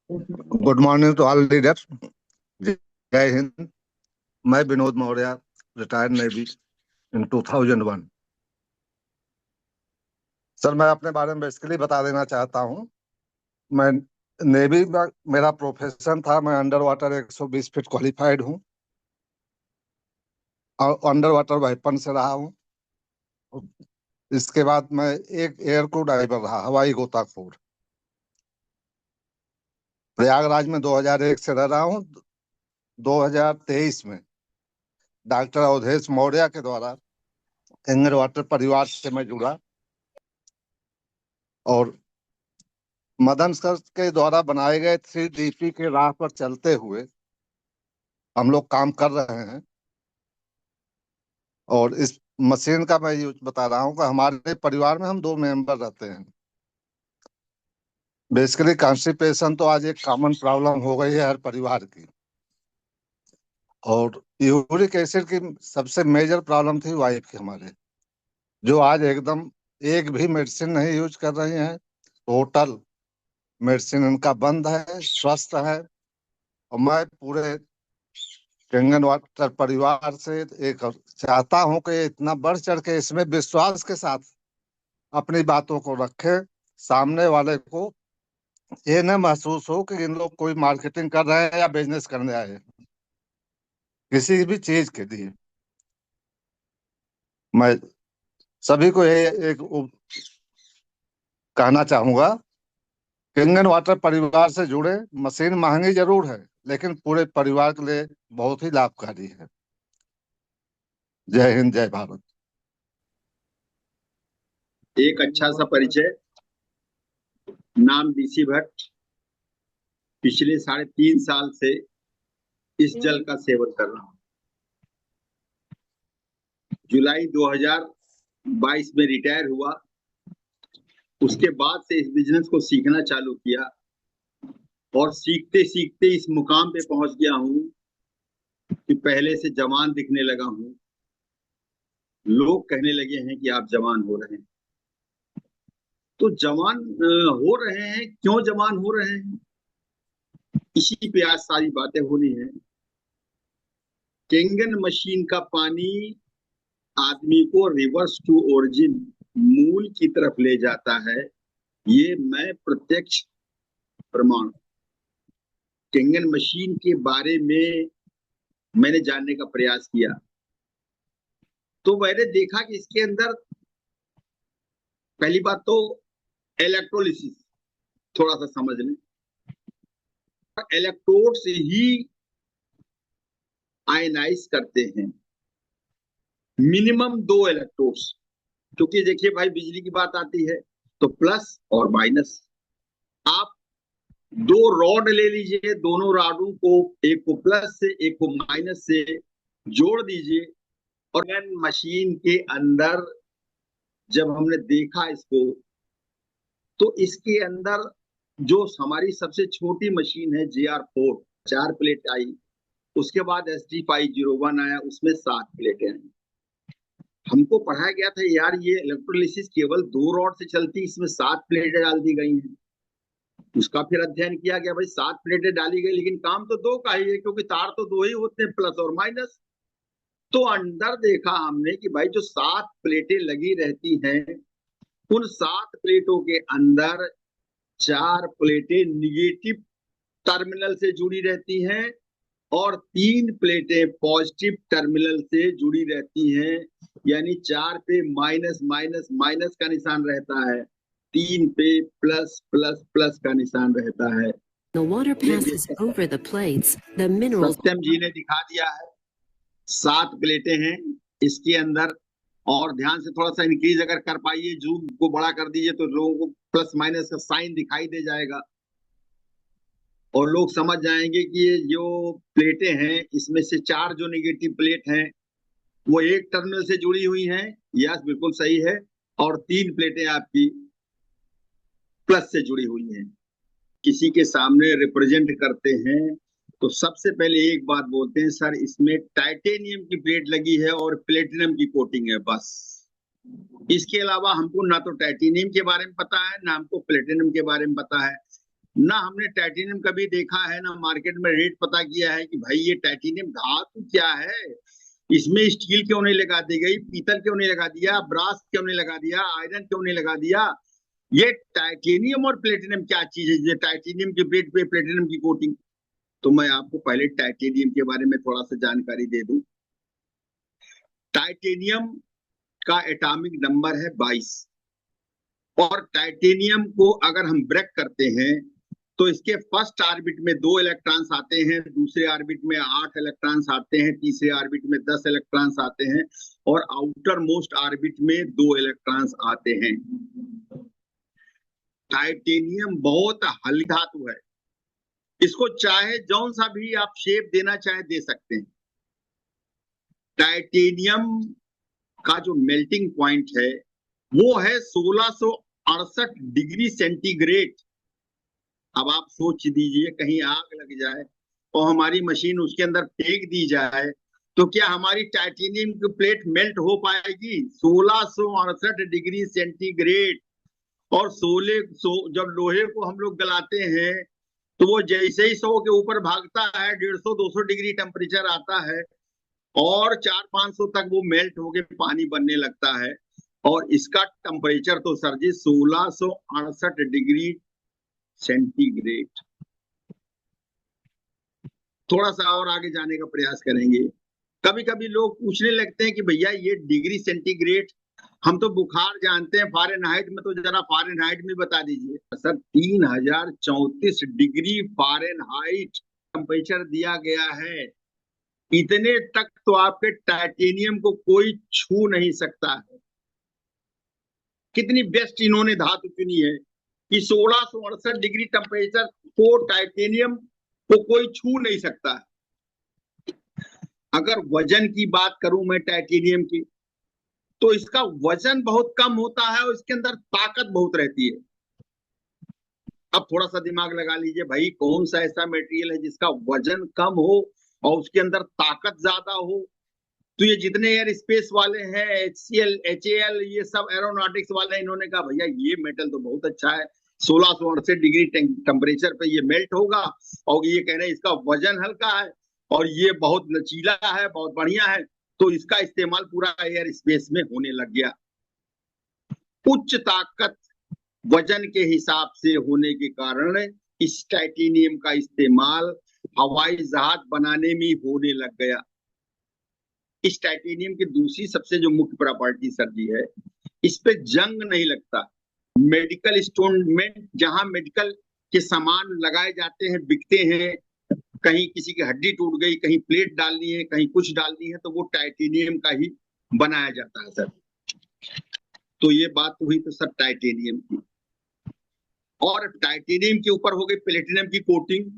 Good morning to all leaders. जय हिंद। मैं Vinod Maurya, retired navy in 2001। Sir, मैं अपने बारे में बेसिकली बता देना चाहता हूँ। मैं नेवी में मेरा प्रोफेशन था। मैं अंडर वाटर 120 फीट क्वालिफाइड हूँ और अंडर वाटर वेपन से रहा हूँ। इसके बाद मैं एक एयर क्रू ड्राइवर रहा, हवाई गोताखोर। प्रयागराज में 2001 से रह रहा हूँ। 2023 में डॉक्टर अवधेश मौर्य के द्वारा एंगर वाटर परिवार से मैं जुड़ा और मदन सर के द्वारा बनाए गए 3DP के राह पर चलते हुए हम लोग काम कर रहे हैं। और इस मशीन का मैं यूज बता रहा हूँ कि हमारे परिवार में हम 2 मेंबर रहते हैं। बेसिकली कॉन्स्टिपेशन तो आज एक कॉमन प्रॉब्लम हो गई है हर परिवार की। और यूरिक एसिड की सबसे मेजर प्रॉब्लम थी वाइफ की हमारे, जो आज एकदम एक भी मेडिसिन नहीं यूज कर रही हैं। टोटल मेडिसिन इनका बंद है, स्वस्थ है। और मैं पूरे केंगन वाटर परिवार से एक चाहता हूं कि इतना बढ़ चढ़ के इसमें विश्वास के साथ अपनी बातों को रखे। सामने वाले को ये न महसूस हो कि इन लोग कोई मार्केटिंग कर रहे हैं या बिजनेस करने आए हैं किसी भी चीज के लिए। मैं सभी को ये एक कहना चाहूंगा, केंगन वाटर परिवार से जुड़े। मशीन महंगी जरूर है लेकिन पूरे परिवार के लिए बहुत ही लाभकारी है। जय हिंद, जय भारत। एक अच्छा सा परिचय। नाम डीसी भट्ट। पिछले 3.5 साल से इस जल का सेवन कर रहा हूँ। जुलाई 2022 में रिटायर हुआ। उसके बाद से इस बिजनेस को सीखना चालू किया और सीखते सीखते इस मुकाम पे पहुंच गया हूँ कि पहले से जवान दिखने लगा हूँ। लोग कहने लगे हैं कि आप जवान हो रहे हैं। तो जवान हो रहे हैं, क्यों जवान हो रहे हैं, इसी पे आज सारी बातें होनी है। केंगन मशीन का पानी आदमी को रिवर्स टू ओरिजिन, मूल की तरफ ले जाता है। ये मैं प्रत्यक्ष प्रमाण। केंगन मशीन के बारे में मैंने जानने का प्रयास किया तो मैंने देखा कि इसके अंदर पहली बात तो इलेक्ट्रोलिसिस थोड़ा सा समझ लें। इलेक्ट्रोड से ही आयनाइज करते हैं, मिनिमम 2 इलेक्ट्रोड्स। क्योंकि देखिए भाई, बिजली की बात आती है तो प्लस और माइनस। आप 2 रॉड ले लीजिए, दोनों रॉडों को, एक को प्लस से एक को माइनस से जोड़ दीजिए। और मशीन के अंदर जब हमने देखा इसको, तो इसके अंदर जो हमारी सबसे छोटी मशीन है JR4, 4 प्लेट आई। उसके बाद SD501 आया, उसमें 7 प्लेटें आई। हमको पढ़ाया गया था यार ये इलेक्ट्रोलिसिस केवल 2 रॉड से चलती, इसमें 7 प्लेटें डाल दी गई हैं। उसका फिर अध्ययन किया गया, भाई 7 प्लेटें डाली गई लेकिन काम तो 2 का ही है, क्योंकि तार तो 2 ही होते हैं, प्लस और माइनस। तो अंदर देखा हमने कि भाई जो 7 प्लेटें लगी रहती हैं, उन 7 प्लेटों के अंदर 4 प्लेटें निगेटिव टर्मिनल से जुड़ी रहती हैं और 3 प्लेटें पॉजिटिव टर्मिनल से जुड़ी रहती हैं। यानी 4 पे माइनस माइनस माइनस का निशान रहता है, 3 पे प्लस प्लस प्लस का निशान रहता है। The water passes over the plates. The minerals. सत्यम जी ने दिखा दिया है। 7 प्लेटें हैं इसके अंदर। और ध्यान से थोड़ा सा इंक्रीज अगर कर पाइए, जूम को बड़ा कर दीजिए तो लोगों को प्लस माइनस का साइन दिखाई दे जाएगा और लोग समझ जाएंगे कि ये जो प्लेटें हैं, इसमें से 4 जो नेगेटिव प्लेट हैं वो एक टर्मिनल से जुड़ी हुई हैं। यस, बिल्कुल सही है। और 3 प्लेटें आपकी प्लस से जुड़ी हुई हैं। किसी के सामने रिप्रेजेंट करते हैं तो सबसे पहले एक बात बोलते हैं, सर इसमें टाइटेनियम की प्लेट लगी है और प्लेटिनम की कोटिंग है, बस। इसके अलावा हमको ना तो टाइटेनियम के बारे में पता है, ना हमको प्लेटिनम के बारे में पता है। ना हमने टाइटेनियम कभी देखा है, ना मार्केट में रेट पता किया है कि भाई ये टाइटेनियम धातु क्या है, इसमें स्टील क्यों नहीं लगा दी गई, पीतल क्यों नहीं लगा दिया, ब्रास क्यों नहीं लगा दिया, आयरन क्यों नहीं लगा दिया। ये टाइटेनियम और प्लेटिनम क्या चीज है, ये टाइटेनियम की प्लेट पे प्लेटिनम की कोटिंग। तो मैं आपको पहले टाइटेनियम के बारे में थोड़ा सा जानकारी दे दूं। टाइटेनियम का एटॉमिक नंबर है 22 और टाइटेनियम को अगर हम ब्रेक करते हैं तो इसके फर्स्ट ऑर्बिट में 2 इलेक्ट्रॉन्स आते हैं, दूसरे ऑर्बिट में 8 इलेक्ट्रॉन्स आते हैं, तीसरे ऑर्बिट में 10 इलेक्ट्रॉन्स आते हैं और आउटर मोस्ट ऑर्बिट में 2 इलेक्ट्रॉन्स आते हैं। टाइटेनियम बहुत हल्की धातु है, इसको चाहे जौन सा भी आप शेप देना चाहे दे सकते हैं। टाइटेनियम का जो मेल्टिंग पॉइंट है वो है 1668 डिग्री सेंटीग्रेड। अब आप सोच दीजिए कहीं आग लग जाए और हमारी मशीन उसके अंदर फेंक दी जाए तो क्या हमारी टाइटेनियम की प्लेट मेल्ट हो पाएगी? 1668 डिग्री सेंटीग्रेड। और जब लोहे को हम लोग गलाते हैं तो वो जैसे ही 100 के ऊपर भागता है 150-200 डिग्री टेम्परेचर आता है और 400-500 तक वो मेल्ट होके पानी बनने लगता है। और इसका टेम्परेचर तो सर जी 1668 डिग्री सेंटीग्रेड। थोड़ा सा और आगे जाने का प्रयास करेंगे। कभी कभी लोग पूछने लगते हैं कि भैया ये डिग्री सेंटीग्रेड, हम तो बुखार जानते हैं फ़ारेनहाइट में, तो जरा फ़ारेनहाइट में बता दीजिए। सर 3034 डिग्री फ़ारेनहाइट टेम्परेचर दिया गया है। इतने तक तो आपके टाइटेनियम को कोई छू नहीं सकता है। कितनी बेस्ट इन्होंने धातु चुनी है कि 1668 डिग्री टेम्परेचर को टाइटेनियम को कोई छू नहीं सकता है। अगर वजन की बात करूं मैं टाइटेनियम की, तो इसका वजन बहुत कम होता है और इसके अंदर ताकत बहुत रहती है। अब थोड़ा सा दिमाग लगा लीजिए भाई, कौन सा ऐसा मटेरियल है जिसका वजन कम हो और उसके अंदर ताकत ज्यादा हो? तो ये जितने एयर स्पेस वाले हैं, HCL, HAL, ये सब एरोनॉटिक्स वाले, इन्होंने कहा भैया ये मेटल तो बहुत अच्छा है, 1668 डिग्री टेम्परेचर पे ये मेल्ट होगा और ये कह रहे हैं इसका वजन हल्का है और ये बहुत लचीला है, बहुत बढ़िया है, तो इसका इस्तेमाल पूरा एयर स्पेस में होने लग गया। उच्च ताकत वजन के हिसाब से होने के कारण इस टाइटेनियम का इस्तेमाल हवाई जहाज बनाने में होने लग गया। इस टाइटेनियम की दूसरी सबसे जो मुख्य प्रॉपर्टी सर जी है, इस पे जंग नहीं लगता। मेडिकल स्टोन में जहां मेडिकल के सामान लगाए जाते हैं, बिकते हैं, कहीं किसी की हड्डी टूट गई, कहीं प्लेट डालनी है, कहीं कुछ डालनी है, तो वो टाइटेनियम का ही बनाया जाता है सर। तो ये बात हुई तो सर टाइटेनियम की। और टाइटेनियम के ऊपर हो गई प्लेटिनम की कोटिंग।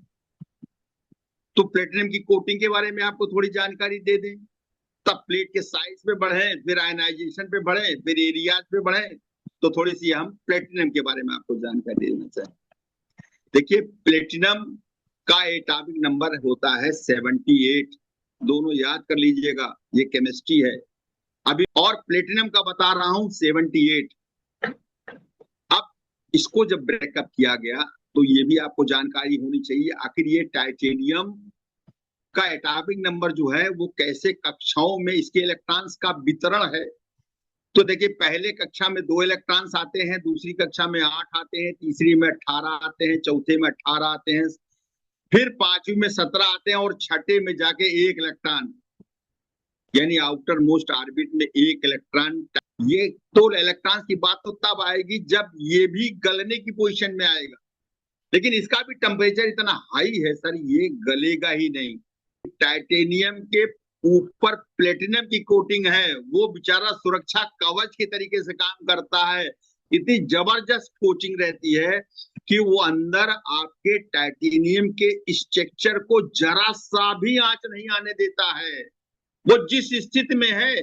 तो प्लेटिनम की कोटिंग के बारे में आपको थोड़ी जानकारी दे दें, तब प्लेट के साइज पे बढ़े, फिर आयनाइजेशन पे बढ़े, फिर एरियाज पे बढ़े, तो थोड़ी सी हम प्लेटिनम के बारे में आपको जानकारी देना चाहें। देखिए प्लेटिनम का एटॉमिक नंबर होता है 78, दोनों याद कर लीजिएगा, ये केमिस्ट्री है अभी। और प्लेटिनम का बता रहा हूं 78। अब इसको जब ब्रेकअप किया गया तो ये भी आपको जानकारी होनी चाहिए, आखिर ये टाइटेनियम का एटॉमिक नंबर जो है वो कैसे कक्षाओं में इसके इलेक्ट्रॉन्स का वितरण है। तो देखिए पहले कक्षा में 2 इलेक्ट्रॉन्स आते हैं, दूसरी कक्षा में 8 आते हैं, तीसरी में 18 आते हैं, चौथे में 18 आते हैं, फिर पांचवी में 17 आते हैं और छठे में जाके 1 इलेक्ट्रॉन, यानी आउटर मोस्ट ऑर्बिट में 1 इलेक्ट्रॉन। ये तो इलेक्ट्रॉन की बात तो तब आएगी जब ये भी गलने की पोजीशन में आएगा, लेकिन इसका भी टेम्परेचर इतना हाई है सर, ये गलेगा ही नहीं। टाइटेनियम के ऊपर प्लेटिनम की कोटिंग है, वो बेचारा सुरक्षा कवच के तरीके से काम करता है। इतनी जबरदस्त कोटिंग रहती है कि वो अंदर आपके टाइटेनियम के स्ट्रक्चर को जरा सा भी आंच नहीं आने देता है। वो जिस स्थिति में है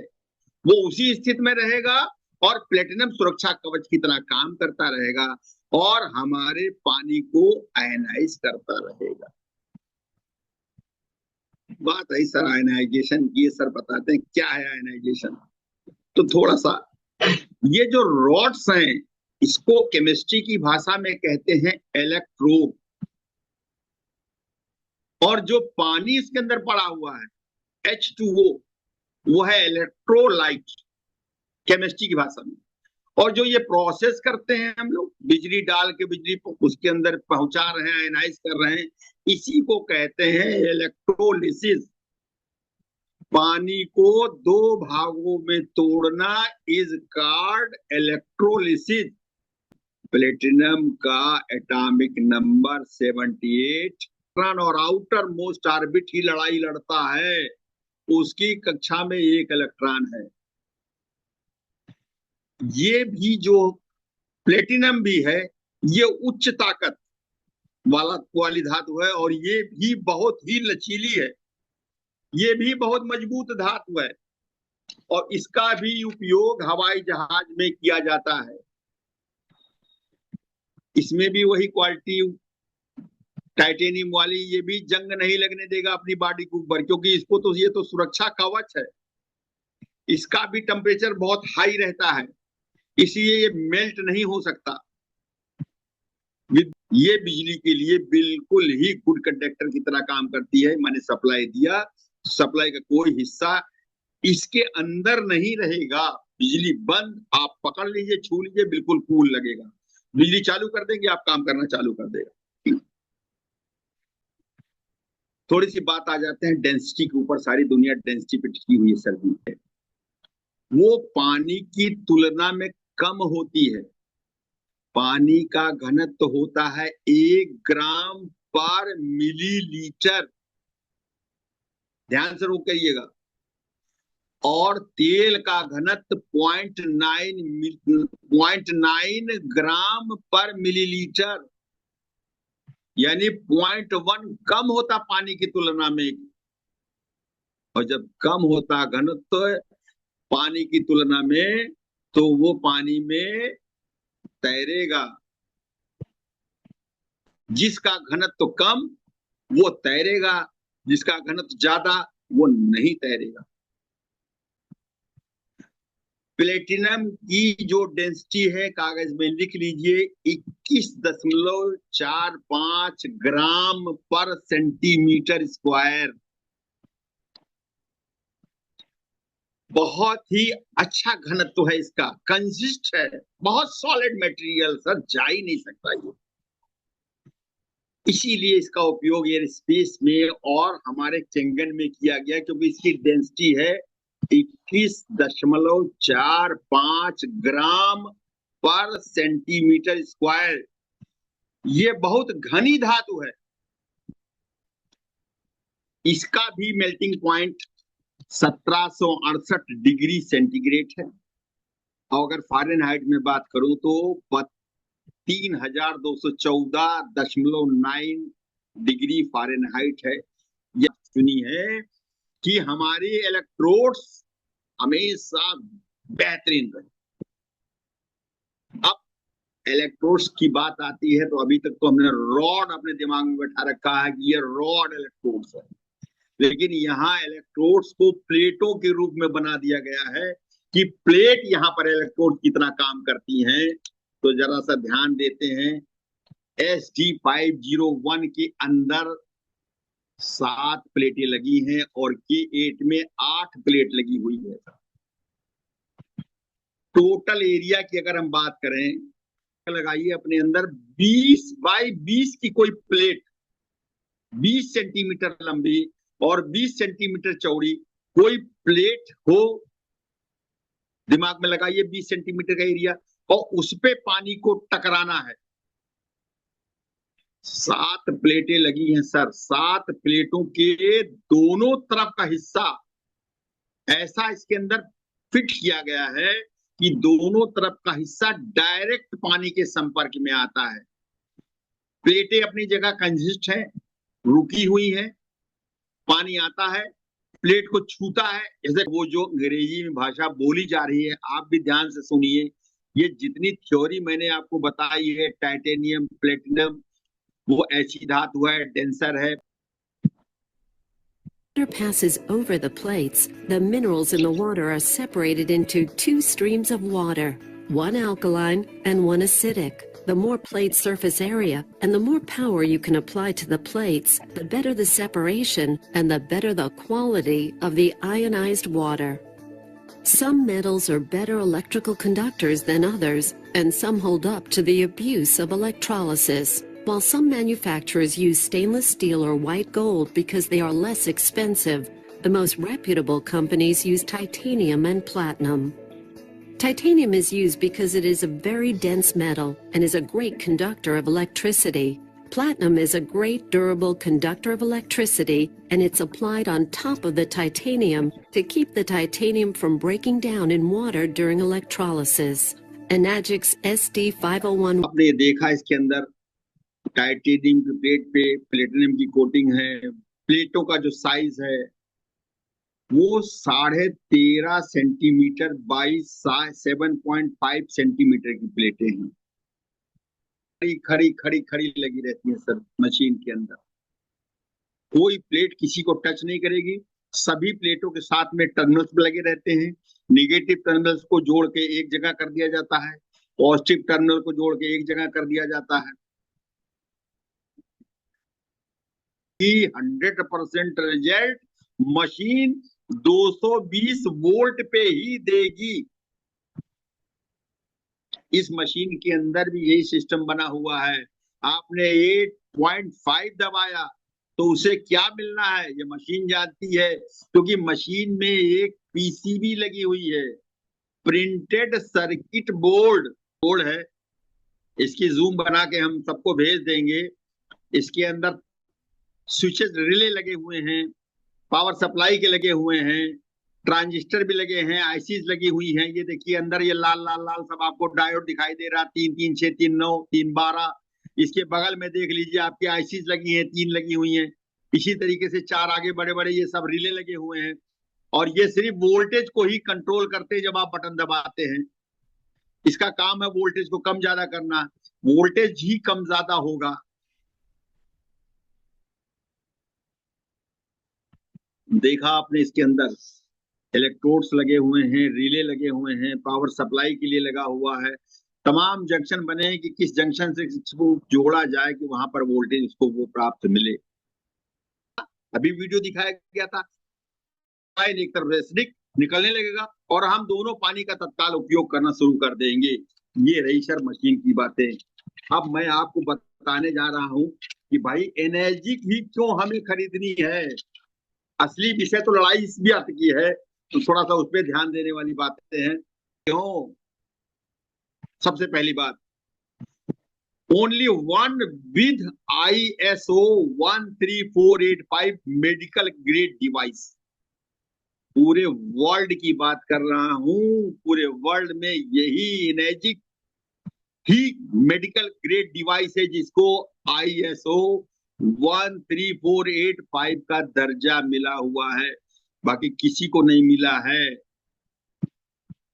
वो उसी स्थिति में रहेगा और प्लेटिनम सुरक्षा कवच की तरह काम करता रहेगा और हमारे पानी को आयनाइज करता रहेगा। बात है सर आयनाइजेशन की, सर बताते हैं क्या है आयनाइजेशन। तो थोड़ा सा ये जो रॉड्स हैं इसको केमिस्ट्री की भाषा में कहते हैं इलेक्ट्रोड। और जो पानी इसके अंदर पड़ा हुआ है H2O, वो है इलेक्ट्रोलाइट केमिस्ट्री की भाषा में। और जो ये प्रोसेस करते हैं हम लोग, बिजली डाल के बिजली उसके अंदर पहुंचा रहे हैं, आयनाइज कर रहे हैं, इसी को कहते हैं इलेक्ट्रोलिसिस। पानी को दो भागों में तोड़ना इज कॉल्ड इलेक्ट्रोलिसिस। प्लेटिनम का एटॉमिक नंबर 78 और आउटर मोस्ट ऑर्बिट ही लड़ाई लड़ता है, उसकी कक्षा में 1 इलेक्ट्रॉन है। ये भी जो प्लेटिनम भी है, ये उच्च ताकत वाली धातु है, और ये भी बहुत ही लचीली है, ये भी बहुत मजबूत धातु है, और इसका भी उपयोग हवाई जहाज में किया जाता है। इसमें भी वही क्वालिटी टाइटेनियम वाली, ये भी जंग नहीं लगने देगा अपनी बॉडी के ऊपर, क्योंकि इसको तो ये तो सुरक्षा कवच है। इसका भी टेम्परेचर बहुत हाई रहता है, इसलिए ये मेल्ट नहीं हो सकता। ये बिजली के लिए बिल्कुल ही गुड कंडक्टर की तरह काम करती है। मैंने सप्लाई दिया, सप्लाई का कोई हिस्सा इसके अंदर नहीं रहेगा। बिजली बंद, आप पकड़ लीजिए, छू लीजिए, बिल्कुल कूल लगेगा। बिजली चालू कर देंगे, आप काम करना चालू कर देगा। थोड़ी सी बात आ जाते हैं डेंसिटी के ऊपर। सारी दुनिया डेंसिटी पे टिकी हुई है सर्दी है, वो पानी की तुलना में कम होती है। पानी का घनत्व होता है 1 ग्राम पर मिलीलीटर, ध्यान से रोक करिएगा। और तेल का घनत्व 0.9 ग्राम पर मिलीलीटर, यानी 0.1 कम होता पानी की तुलना में। और जब कम होता घनत्व पानी की तुलना में, तो वो पानी में तैरेगा। जिसका घनत्व कम वो तैरेगा, जिसका घनत्व ज्यादा वो नहीं तैरेगा। प्लेटिनम की जो डेंसिटी है, कागज में लिख लीजिए, 21.45 ग्राम पर सेंटीमीटर स्क्वायर। बहुत ही अच्छा घनत्व है इसका, कंसिस्ट है, बहुत सॉलिड मटेरियल सर, जा ही नहीं सकता ये। इसीलिए इसका उपयोग एयर स्पेस में और हमारे चेंगन में किया गया, क्योंकि इसकी डेंसिटी है 21.45 ग्राम पर सेंटीमीटर स्क्वायर। ये बहुत घनी धातु है। इसका भी मेल्टिंग पॉइंट 1768 डिग्री सेंटीग्रेड है। और अगर फ़ारेनहाइट में बात करूं तो 3214.9 डिग्री फ़ारेनहाइट है। यह सुनी है कि हमारे इलेक्ट्रोड्स हमेशा बेहतरीन रहे। अब इलेक्ट्रोड्स की बात आती है तो अभी तक तो हमने रॉड अपने दिमाग में बैठा रखा है कि ये रॉड इलेक्ट्रोड्स है, लेकिन यहाँ इलेक्ट्रोड्स को प्लेटों के रूप में बना दिया गया है कि प्लेट यहाँ पर इलेक्ट्रोड कितना काम करती हैं। तो जरा सा ध्यान देते हैं, SD501 के अंदर 7 प्लेटें लगी हैं और K8 में 8 प्लेट लगी हुई है। टोटल एरिया की अगर हम बात करें, लगाइए अपने अंदर 20 बाई 20 की कोई प्लेट, 20 सेंटीमीटर लंबी और 20 सेंटीमीटर चौड़ी कोई प्लेट हो, दिमाग में लगाइए 20 सेंटीमीटर का एरिया, और उस पे पानी को टकराना है। 7 प्लेटें लगी हैं सर, 7 प्लेटों के दोनों तरफ का हिस्सा ऐसा इसके अंदर फिट किया गया है कि दोनों तरफ का हिस्सा डायरेक्ट पानी के संपर्क में आता है। प्लेटें अपनी जगह कंसिस्ट है, रुकी हुई है, पानी आता है, प्लेट को छूता है। जैसे वो जो अंग्रेजी में भाषा बोली जा रही है, आप भी ध्यान से सुनिए। ये जितनी थ्योरी मैंने आपको बताई है, टाइटेनियम, प्लेटिनम, वो ऐसी धातु है, डेंसर है। Water passes over the plates, the minerals in the water are separated into 2 streams of water, one alkaline and one acidic. The more plate surface area and the more power you can apply to the plates, the better the separation and the better the quality of the ionized water. Some metals are better electrical conductors than others, and some hold up to the abuse of electrolysis. While some manufacturers use stainless steel or white gold because they are less expensive, the most reputable companies use titanium and platinum. Titanium is used because it is a very dense metal and is a great conductor of electricity. Platinum is a great durable conductor of electricity, and it's applied on top of the titanium to keep the titanium from breaking down in water during electrolysis. Enagix SD501 आपने देखा इसके अंदर titanium की plate पे platinum की coating है। प्लेटों का जो साइज है वो 13.5 सेंटीमीटर बाई 7.5 सेंटीमीटर की प्लेटें हैं। खड़ी खड़ी खड़ी लगी रहती है सर मशीन के अंदर। कोई प्लेट किसी को टच नहीं करेगी। सभी प्लेटों के साथ में टर्मिनल्स लगे रहते हैं। निगेटिव टर्मिनल्स को जोड़ के एक जगह कर दिया जाता है, पॉजिटिव टर्मिनल को जोड़ के एक जगह कर दिया जाता है। 100% रिजल्ट मशीन 220 वोल्ट पे ही देगी। इस मशीन के अंदर भी यही सिस्टम बना हुआ है। आपने 8.5 दबाया तो उसे क्या मिलना है ये मशीन जानती है, क्योंकि मशीन में एक पीसीबी लगी हुई है, प्रिंटेड सर्किट बोर्ड है। इसकी जूम बना के हम सबको भेज देंगे। इसके अंदर स्विचेस रिले लगे हुए हैं, पावर सप्लाई के लगे हुए हैं, ट्रांजिस्टर भी लगे हैं, आईसीज लगी हुई हैं। ये देखिए अंदर ये लाल लाल लाल सब आपको डायोड दिखाई दे रहा, 3 3 6 3 9 3 12। इसके बगल में देख लीजिए आपकी आईसीज लगी हैं, 3 लगी हुई हैं। इसी तरीके से 4 आगे बड़े बड़े ये सब रिले लगे हुए हैं, और ये सिर्फ वोल्टेज को ही कंट्रोल करते हैं जब आप बटन दबाते हैं। इसका काम है वोल्टेज को कम ज्यादा करना। वोल्टेज ही कम ज्यादा होगा। देखा आपने इसके अंदर इलेक्ट्रोड्स लगे हुए हैं, रिले लगे हुए हैं, पावर सप्लाई के लिए लगा हुआ है। तमाम जंक्शन बने हैं कि किस जंक्शन से इसको जोड़ा जाए कि वहां पर वोल्टेज इसको वो प्राप्त मिले। अभी वीडियो दिखाया गया था, एक तरफ एसिडिक निकलने लगेगा और हम दोनों पानी का तत्काल उपयोग करना शुरू कर देंगे। ये रही सर मशीन की बातें। अब मैं आपको बताने जा रहा हूं कि भाई एनर्जी ही क्यों हमें खरीदनी है। असली विषय तो लड़ाई इस बात की है, तो थोड़ा सा उस पर ध्यान देने वाली बातें हैं। क्यों? सबसे पहली बात, only one with ISO 13485 medical grade device. पूरे वर्ल्ड की बात कर रहा हूं, पूरे वर्ल्ड में यही एनर्जिक ही मेडिकल ग्रेड डिवाइस है जिसको ISO 13485 का दर्जा मिला हुआ है, बाकी किसी को नहीं मिला है।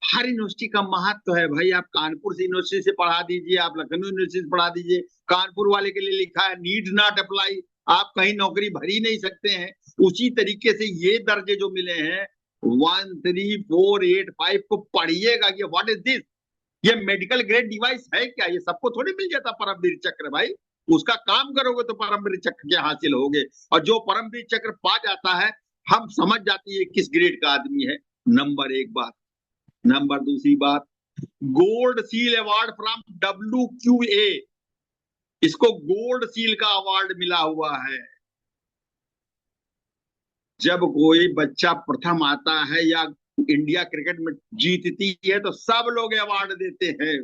हर यूनिवर्सिटी का महत्व है भाई। आप कानपुर से यूनिवर्सिटी से पढ़ा दीजिए, आप लखनऊ यूनिवर्सिटी से पढ़ा दीजिए, कानपुर वाले के लिए लिखा है नीड नॉट अप्लाई, आप कहीं नौकरी भर ही नहीं सकते हैं। उसी तरीके से ये दर्जे जो मिले हैं 13485 को पढ़िएगा कि व्हाट इज दिस, ये मेडिकल ग्रेड डिवाइस है क्या? ये सबको थोड़ी मिल जाता परमवीर चक्र भाई। उसका काम करोगे तो परमवीर चक्र के हासिल होगे, और जो परमवीर चक्र पा जाता है हम समझ जाती है किस ग्रेड का आदमी है। नंबर 1 बात। नंबर 2 बात, gold seal award from WQA, इसको गोल्ड सील का अवार्ड मिला हुआ है। जब कोई बच्चा प्रथम आता है या इंडिया क्रिकेट में जीतती है तो सब लोग अवार्ड देते हैं।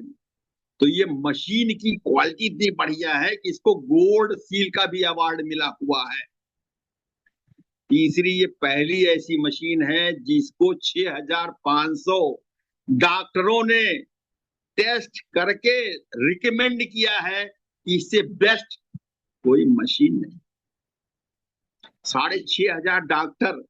तो ये मशीन की क्वालिटी इतनी बढ़िया है कि इसको गोल्ड सील का भी अवार्ड मिला हुआ है। तीसरी, ये पहली ऐसी मशीन है जिसको 6500 डॉक्टरों ने टेस्ट करके रिकमेंड किया है कि इससे बेस्ट कोई मशीन नहीं। 6500 डॉक्टर,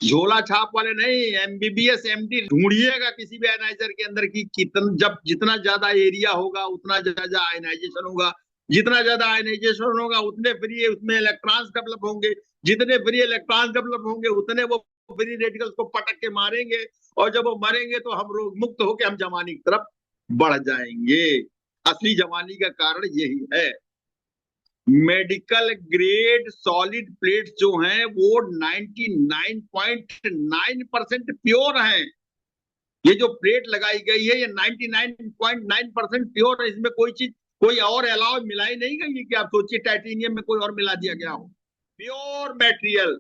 झोला छाप वाले नहीं, MBBS MD ढूंढिएगा किसी भी आयनाइजर के अंदर की जितना ज्यादा एरिया होगा उतना ज्यादा आयनाइजेशन होगा, जितना ज्यादा आयनाइजेशन होगा उतने फ्री उसमें इलेक्ट्रॉन्स डेवलप होंगे, जितने फ्री इलेक्ट्रॉन्स डेवलप होंगे उतने वो फ्री रेडिकल्स को पटक के मारेंगे, और जब वो मरेंगे तो हम रोग मुक्त होकर हम जमाने की तरफ बढ़ जाएंगे। असली जवानी का कारण यही है। मेडिकल ग्रेड सॉलिड प्लेट्स जो हैं वो 99.9% प्योर हैं। ये जो प्लेट लगाई गई है ये 99.9% प्योर है। इसमें कोई चीज, कोई और अलाव मिलाई नहीं गई है कि आप सोचिए टाइटेनियम में कोई और मिला दिया गया हो। Pure material.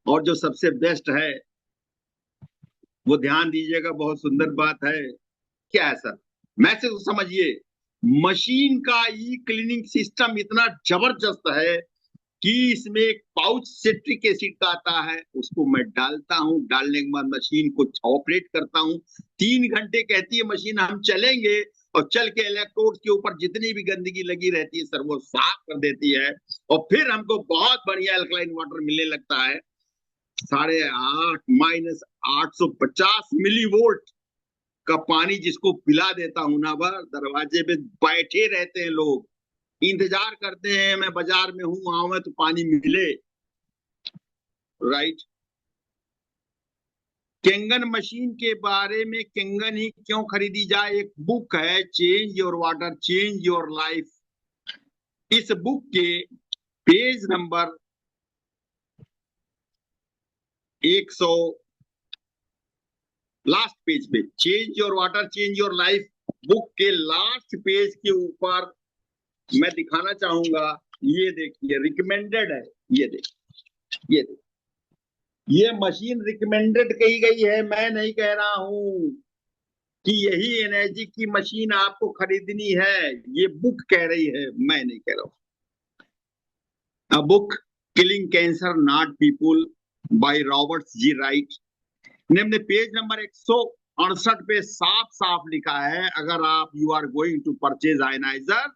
और जो सबसे बेस्ट है वो ध्यान दीजिएगा, बहुत सुंदर बात है। क्या है सर? मैसेज तो समझिए, मशीन का ई क्लीनिंग सिस्टम इतना जबरदस्त है कि इसमें एक पाउच सिट्रिक एसिड का आता है, उसको मैं डालता हूं, डालने के बाद मशीन को ऑपरेट करता हूं। 3 घंटे कहती है मशीन हम चलेंगे, और चल के इलेक्ट्रोड के ऊपर जितनी भी गंदगी लगी रहती है सर वो साफ कर देती है। और फिर हमको बहुत बढ़िया अल्कलाइन वाटर मिलने लगता है। 8.5 -850 मिलीवोल्ट का पानी जिसको पिला देता हूं ना, बार दरवाजे पे बैठे रहते हैं लोग, इंतजार करते हैं मैं बाजार में हूं, आऊं तो पानी मिले। राइट। केंगन मशीन के बारे में, केंगन ही क्यों खरीदी जाए, एक बुक है change your water change your life. इस बुक के पेज नंबर 100 लास्ट पेज पे, change your water change your life book के लास्ट पेज के ऊपर मैं दिखाना चाहूंगा। ये देखिए रिकमेंडेड है, ये देखिए, ये देखिए, ये मशीन रिकमेंडेड कही गई है। मैं नहीं कह रहा हूं कि यही एनर्जी की मशीन आपको खरीदनी है, ये बुक कह रही है, मैं नहीं कह रहा हूं। A book killing cancer not people by Robert G Wright ने पेज नंबर 168 पे साफ साफ लिखा है, अगर आप you are going to purchase ionizer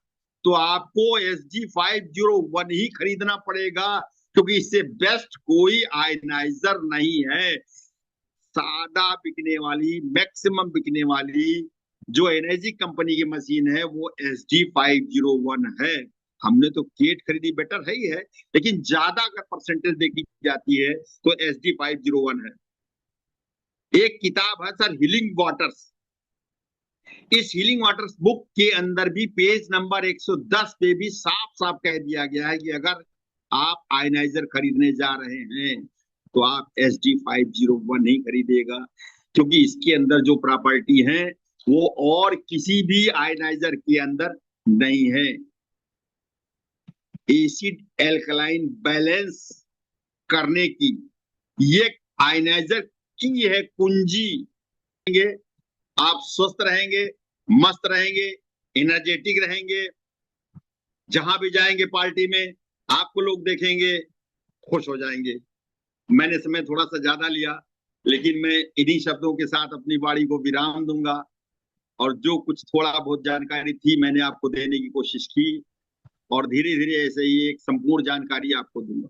तो आपको SG501 ही खरीदना पड़ेगा, क्योंकि इससे बेस्ट कोई आयनाइजर नहीं है। सादा बिकने वाली, मैक्सिमम बिकने वाली जो एनर्जी कंपनी की मशीन है वो SG501 है। हमने तो केट खरीदी, बेटर है ही है, लेकिन ज्यादा अगर परसेंटेज देखी जाती है तो SG501 है। एक किताब है सर हीलिंग वाटर्स। इस हीलिंग वाटर्स बुक के अंदर भी पेज नंबर 110 पे भी साफ साफ कह दिया गया है कि अगर आप आयनाइजर खरीदने जा रहे हैं तो आप SG501 ही खरीदेगा, क्योंकि इसके अंदर जो प्रॉपर्टी है वो और किसी भी आयनाइजर के अंदर नहीं है। एसिड एल्कलाइन बैलेंस करने की ये आयनाइजर की है कुंजी। आप स्वस्थ रहेंगे, मस्त रहेंगे, एनर्जेटिक रहेंगे, जहां भी जाएंगे पार्टी में आपको लोग देखेंगे खुश हो जाएंगे। मैंने समय थोड़ा सा ज्यादा लिया, लेकिन मैं इन्हीं शब्दों के साथ अपनी वाणी को विराम दूंगा, और जो कुछ थोड़ा बहुत जानकारी थी मैंने आपको देने की कोशिश की, और धीरे धीरे ऐसे ही एक संपूर्ण जानकारी आपको दूंगा।